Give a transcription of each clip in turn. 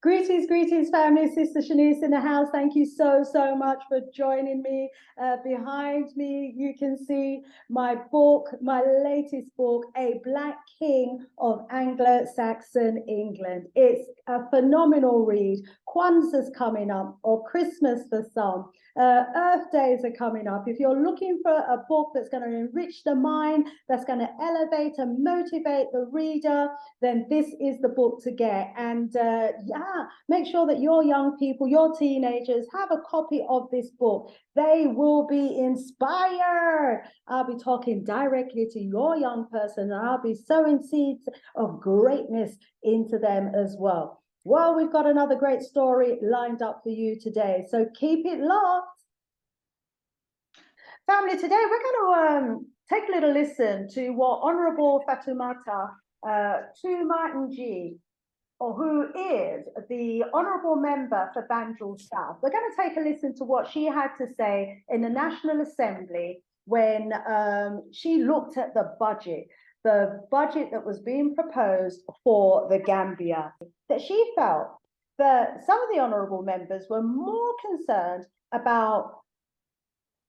Greetings, family. Sister Shanice in the house. Thank you so much for joining me. Behind me, you can see my book, my latest book, A Black King of Anglo-Saxon England. It's a phenomenal read. Kwanzaa's coming up, or Christmas for some. Earth Days are coming up. If you're looking for a book that's going to enrich the mind, that's going to elevate and motivate the reader, then this is the book to get. And make sure that your young people, your teenagers, have a copy of this book. They will be inspired. I'll be talking directly to your young person, and I'll be sowing seeds of greatness into them as well. Well, we've got another great story lined up for you today, so keep it locked. Family, today we're going to take a little listen to what Honourable Fatoumatta, Touma Njie, or who is the Honourable Member for Banjul South. We're going to take a listen to what she had to say in the National Assembly when she looked at the budget that was being proposed for the Gambia, that she felt that some of the honourable members were more concerned about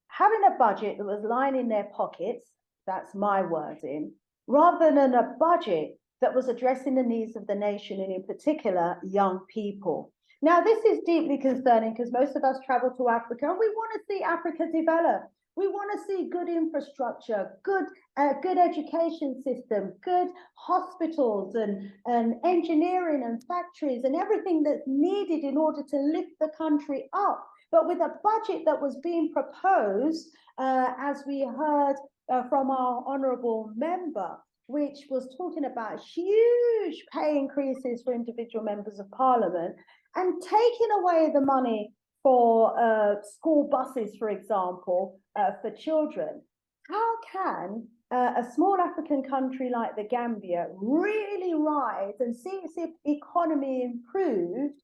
having a budget that was lying in their pockets, that's my wording, rather than a budget that was addressing the needs of the nation, and in particular, young people. Now, this is deeply concerning because most of us travel to Africa and we want to see Africa develop. We want to see good infrastructure, good education system, good hospitals and engineering and factories and everything that's needed in order to lift the country up. But with a budget that was being proposed, as we heard from our honourable member, which was talking about huge pay increases for individual members of parliament and taking away the money for school buses, for example, for children. How can a small African country like the Gambia really rise and see its economy improved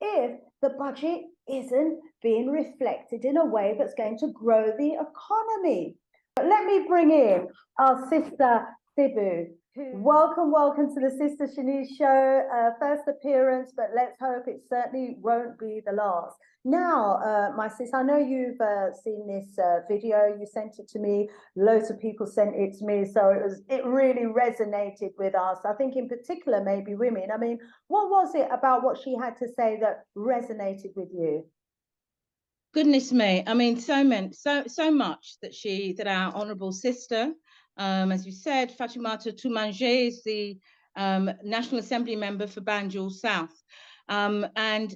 if the budget isn't being reflected in a way that's going to grow the economy? But let me bring in our sister Sibu. Welcome to the Sister Shanice show. First appearance, but let's hope it certainly won't be the last. Now, my sis, I know you've seen this video. You sent it to me. Loads of people sent it to me, so it really resonated with us. I think in particular, maybe women. I mean, what was it about what she had to say that resonated with you? Goodness me! I mean, so much that our honourable sister, as you said, Fatoumatta Touma Njie, is the National Assembly member for Banjul South, and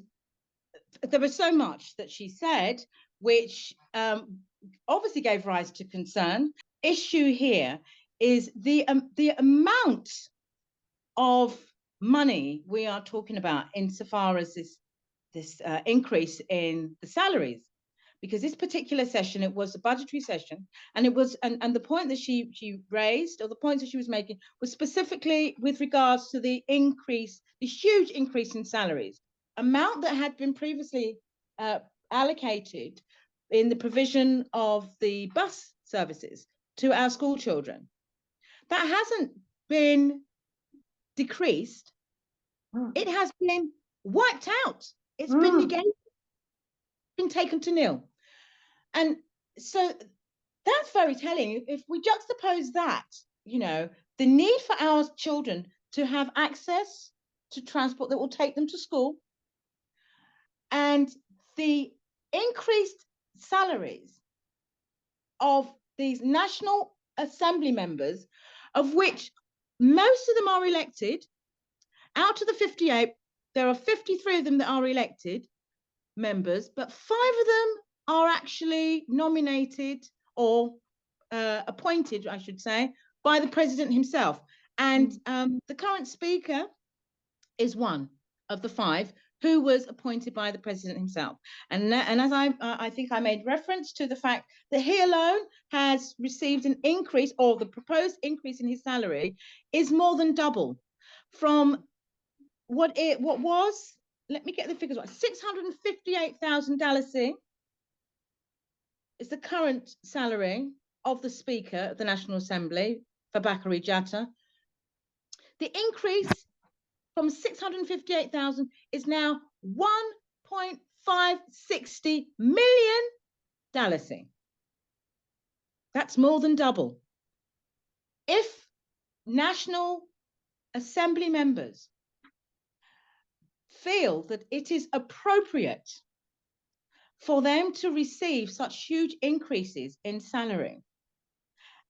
there was so much that she said, which obviously gave rise to concern. Issue here is the amount of money we are talking about insofar as this increase in the salaries, because this particular session, it was a budgetary session, and it was and the point that she raised, or the points that she was making, was specifically with regards to the huge increase in salaries, amount that had been previously allocated in the provision of the bus services to our school children. That hasn't been decreased. It has been wiped out. It's been negated, been taken to nil. And so that's very telling. If we juxtapose that, the need for our children to have access to transport that will take them to school, and the increased salaries of these National Assembly members, of which most of them are elected. Out of the 58, there are 53 of them that are elected members, but 5 of them are actually nominated or appointed, I should say, by the president himself. And the current speaker is one of the 5 who was appointed by the president himself. And as I think I made reference to the fact that he alone has received an increase, or the proposed increase in his salary is more than double from what was, let me get the figures right, $658,000 is the current salary of the Speaker of the National Assembly, Fabakary Jatta. The increase from 658,000 is now 1.560 million dalasi. That's more than double. If National Assembly members feel that it is appropriate for them to receive such huge increases in salary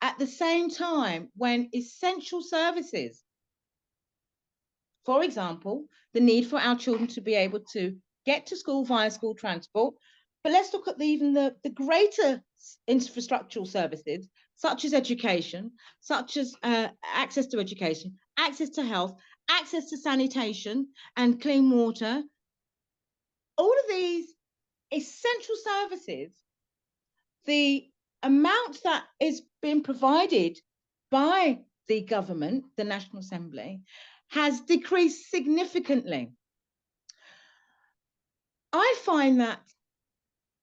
at the same time when essential services, for example, the need for our children to be able to get to school via school transport, but let's look at even the greater infrastructural services, such as education, such as access to education, access to health, access to sanitation and clean water. All of these essential services, the amount that is being provided by the government, the National Assembly, has decreased significantly. I find that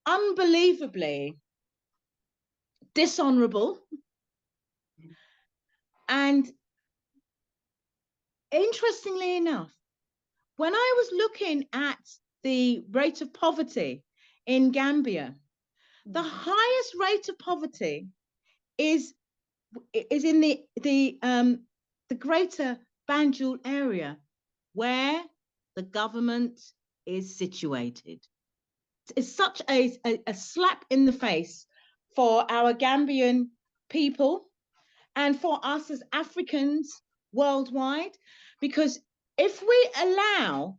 unbelievably dishonourable, and interestingly enough, when I was looking at the rate of poverty in Gambia, the highest rate of poverty is in the greater Banjul area, where the government is situated. It's such a slap in the face for our Gambian people and for us as Africans worldwide, because if we allow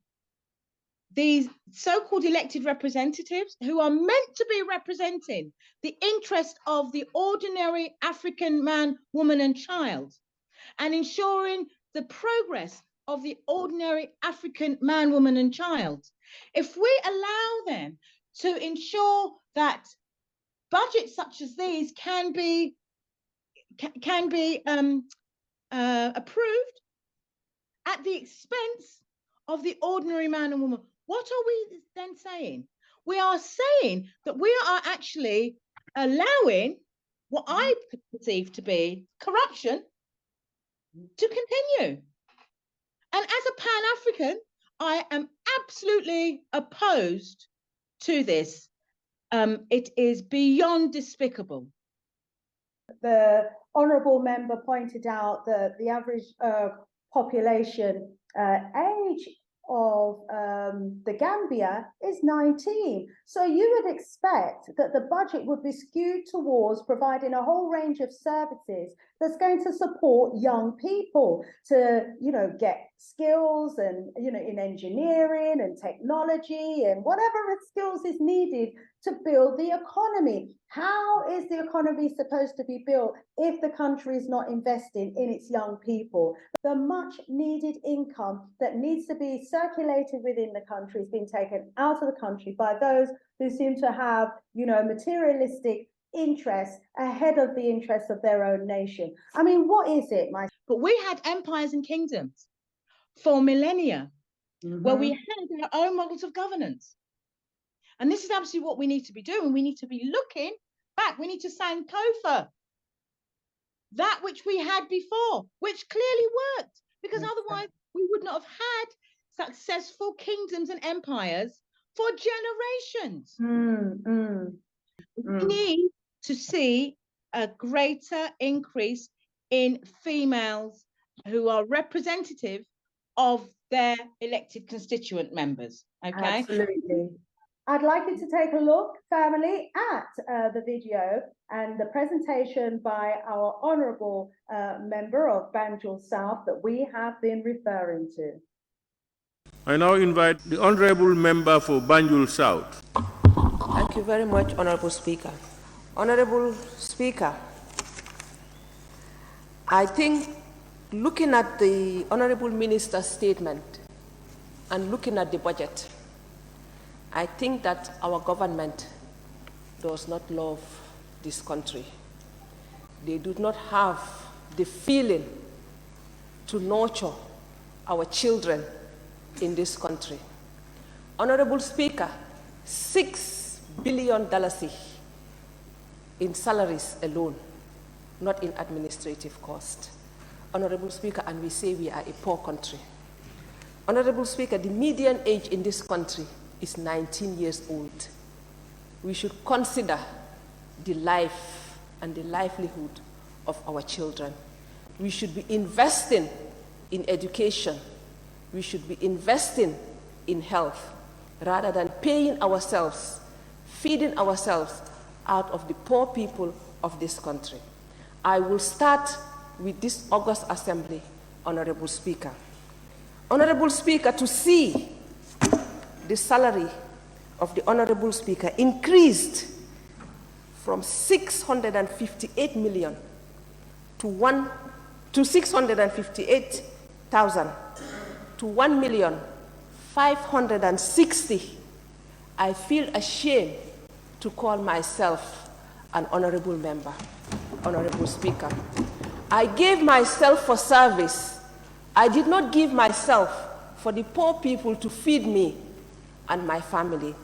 these so-called elected representatives who are meant to be representing the interest of the ordinary African man, woman, and child, and ensuring the progress of the ordinary African man, woman, and child, if we allow them to ensure that budgets such as these can be approved at the expense of the ordinary man and woman, what are we then saying? We are saying that we are actually allowing what I perceive to be corruption to continue. And as a Pan-African, I am absolutely opposed to this. It is beyond despicable. The Honourable member pointed out that the average population age of the Gambia is 19. So you would expect that the budget would be skewed towards providing a whole range of services that's going to support young people to, you know, get skills and, you know, in engineering and technology and whatever skills is needed to build the economy. How is the economy supposed to be built if the country is not investing in its young people? The much needed income that needs to be circulated within the country is being taken out of the country by those who seem to have, you know, materialistic interests ahead of the interests of their own nation. I mean, what is it, my? But we had empires and kingdoms for millennia, where we had our own models of governance. And this is absolutely what we need to be doing. We need to be looking back. We need to Sankofa that which we had before, which clearly worked, because otherwise we would not have had successful kingdoms and empires for generations. We need to see a greater increase in females who are representative of their elected constituent members. Okay. Absolutely. I'd like you to take a look, family, at the video and the presentation by our Honourable member of Banjul South that we have been referring to. I now invite the Honourable Member for Banjul South. Thank you very much, Honourable Speaker. Honourable Speaker, I think looking at the Honourable Minister's statement and looking at the budget, I think that our government does not love this country. They do not have the feeling to nurture our children in this country. Honourable Speaker, $6 billion in salaries alone, not in administrative cost. Honourable Speaker, and we say we are a poor country. Honourable Speaker, the median age in this country is 19 years old. We should consider the life and the livelihood of our children. We should be investing in education. We should be investing in health rather than paying ourselves, feeding ourselves out of the poor people of this country. I will start with this August Assembly, Honourable Speaker. Honourable Speaker, to see the salary of the Honourable Speaker increased from 658 million to 658,000 to 1,560,000, I feel ashamed to call myself an honourable member, Honourable Speaker. I gave myself for service. I did not give myself for the poor people to feed me and my family,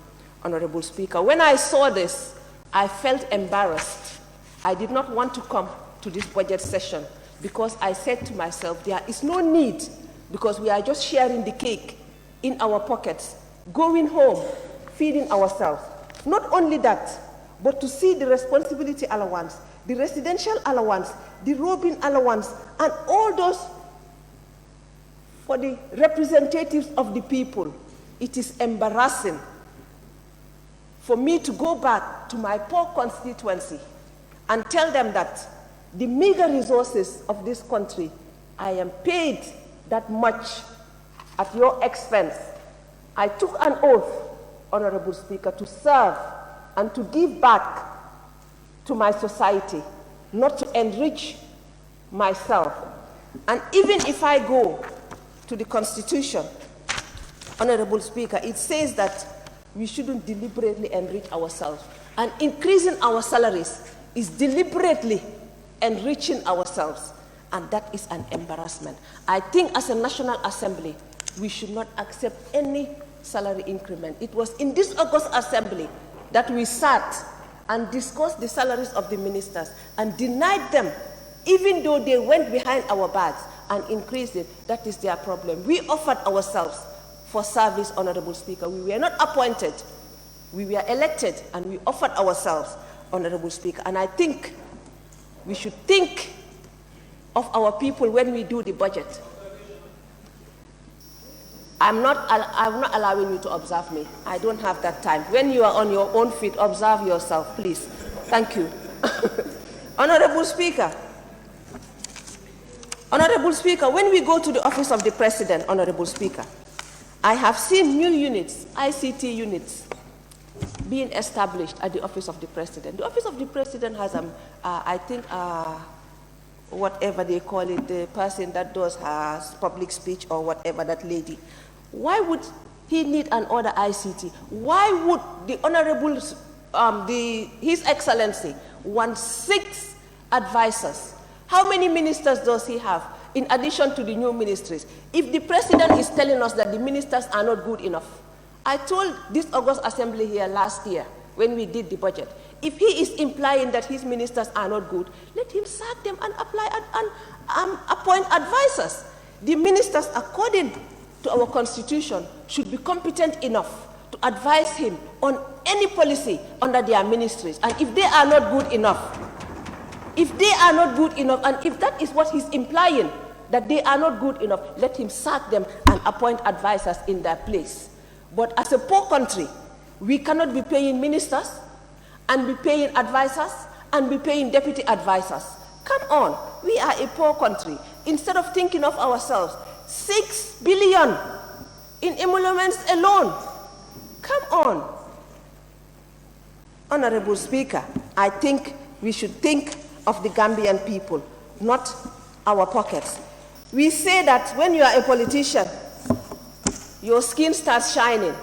Honourable Speaker. When I saw this, I felt embarrassed. I did not want to come to this budget session because I said to myself, there is no need, because we are just sharing the cake in our pockets, going home, feeding ourselves. Not only that, but to see the responsibility allowance, the residential allowance, the robing allowance, and all those for the representatives of the people. It is embarrassing for me to go back to my poor constituency and tell them that the meager resources of this country, I am paid that much at your expense. I took an oath, Honourable Speaker, to serve and to give back to my society, not to enrich myself. And even if I go to the Constitution, Honourable Speaker, it says that we shouldn't deliberately enrich ourselves. And increasing our salaries is deliberately enriching ourselves. And that is an embarrassment. I think as a National Assembly, we should not accept any salary increment. It was in this August Assembly that we sat and discussed the salaries of the ministers and denied them, even though they went behind our backs and increased it. That is their problem. We offered ourselves for service, Honourable Speaker. We were not appointed. We were elected, and we offered ourselves, Honourable Speaker. And I think we should think of our people when we do the budget. I'm not allowing you to observe me. I don't have that time. When you are on your own feet, observe yourself, please. Thank you. Honourable Speaker, when we go to the office of the President, Honourable Speaker, I have seen new units, ICT units, being established at the office of the President. The office of the President has, I think, whatever they call it, the person that does her public speech or whatever, that lady. Why would he need another ICT? Why would the Honourable, His Excellency, want 6 advisors? How many ministers does he have in addition to the new ministries? If the President is telling us that the ministers are not good enough, I told this August Assembly here last year when we did the budget, if he is implying that his ministers are not good, let him sack them and apply and appoint advisors. The ministers, according to our constitution, should be competent enough to advise him on any policy under their ministries. And if they are not good enough, and if that is what he's implying, that they are not good enough, let him sack them and appoint advisors in their place. But as a poor country, we cannot be paying ministers and be paying advisors and be paying deputy advisors. Come on, we are a poor country. Instead of thinking of ourselves, 6 billion in emoluments alone. Come on. Honourable Speaker, I think we should think of the Gambian people, not our pockets. We say that when you are a politician, your skin starts shining,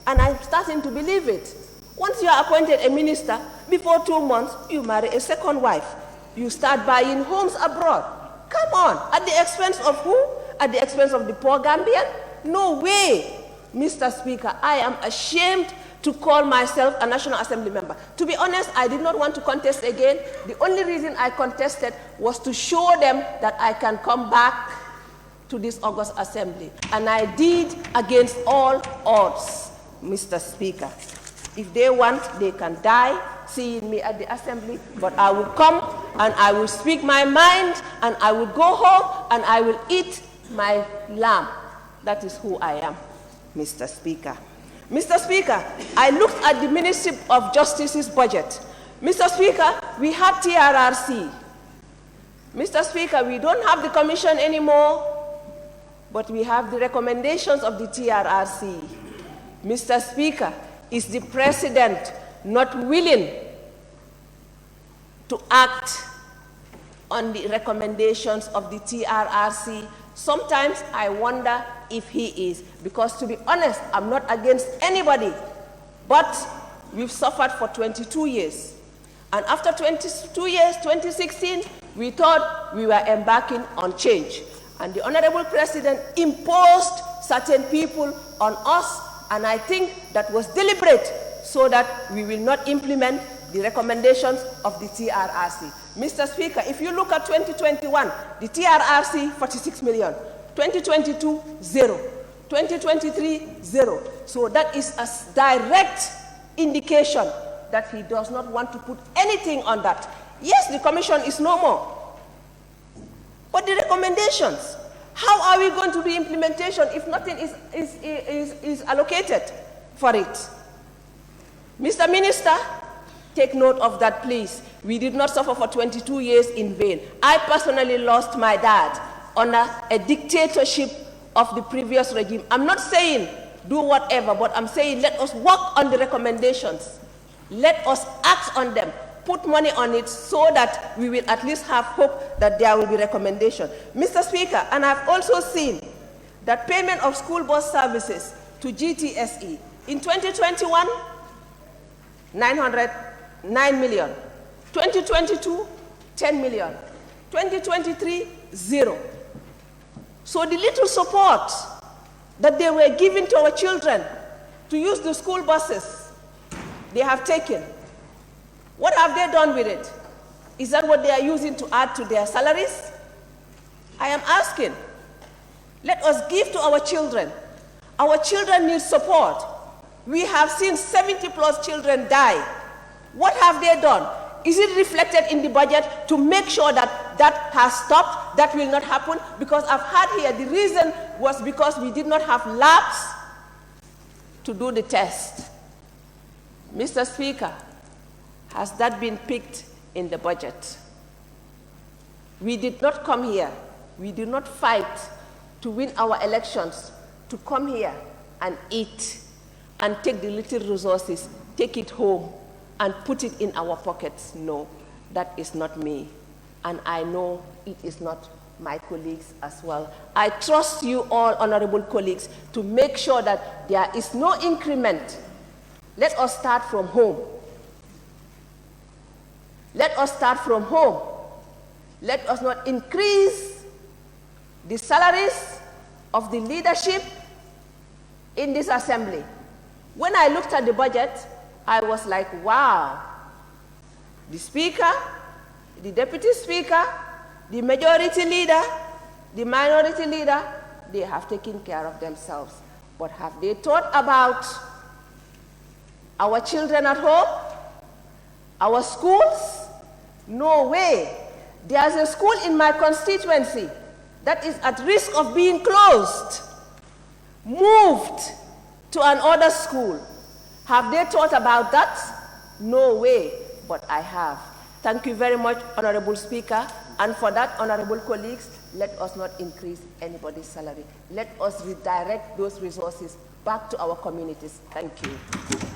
and I'm starting to believe it. Once you are appointed a minister, before 2 months, you marry a second wife. You start buying homes abroad. Come on, at the expense of who? At the expense of the poor Gambian? No way. Mr. Speaker, I am ashamed to call myself a National Assembly member. To be honest, I did not want to contest again. The only reason I contested was to show them that I can come back to this August Assembly, and I did against all odds, Mr. Speaker. If they want, they can die seeing me at the Assembly, but I will come and I will speak my mind, and I will go home and I will eat my lamb. That is who I am, Mr. Speaker. Mr. Speaker, I looked at the Ministry of Justice's budget. Mr. Speaker, we had TRRC. Mr. Speaker, we don't have the commission anymore, but we have the recommendations of the TRRC. Mr. Speaker, is the President not willing to act on the recommendations of the TRRC? Sometimes I wonder if he is, because to be honest, I'm not against anybody, but we've suffered for 22 years. And after 22 years, 2016, we thought we were embarking on change. And the Honourable President imposed certain people on us, and I think that was deliberate so that we will not implement the recommendations of the TRRC. Mr. Speaker, if you look at 2021, the TRRC, 46 million. 2022, 0. 2023, 0. So that is a direct indication that he does not want to put anything on that. Yes, the commission is no more. But the recommendations, how are we going to do implementation if nothing is allocated for it? Mr. Minister, take note of that, please. We did not suffer for 22 years in vain. I personally lost my dad under a dictatorship of the previous regime. I'm not saying do whatever, but I'm saying let us work on the recommendations. Let us act on them, put money on it so that we will at least have hope that there will be recommendation. Mr. Speaker, and I've also seen that payment of school bus services to GTSE in 2021, 909 million. 2022, 10 million. 2023, 0. So the little support that they were giving to our children to use the school buses, they have taken. What have they done with it? Is that what they are using to add to their salaries? I am asking, let us give to our children. Our children need support. We have seen 70+ children die. What have they done? Is it reflected in the budget to make sure that that has stopped, that will not happen? Because I've heard here the reason was because we did not have labs to do the test. Mr. Speaker, has that been picked in the budget? We did not come here, we did not fight to win our elections, to come here and eat and take the little resources, take it home and put it in our pockets. No, that is not me. And I know it is not my colleagues as well. I trust you all, honorable colleagues, to make sure that there is no increment. Let us start from home. Let us start from home. Let us not increase the salaries of the leadership in this assembly. When I looked at the budget, I was like, wow, the speaker, the deputy speaker, the majority leader, the minority leader, they have taken care of themselves. But have they thought about our children at home? Our schools? No way. There's a school in my constituency that is at risk of being closed, moved to another school. Have they thought about that? No way, but I have. Thank you very much, Honorable Speaker. And for that, honorable colleagues, let us not increase anybody's salary. Let us redirect those resources back to our communities. Thank you.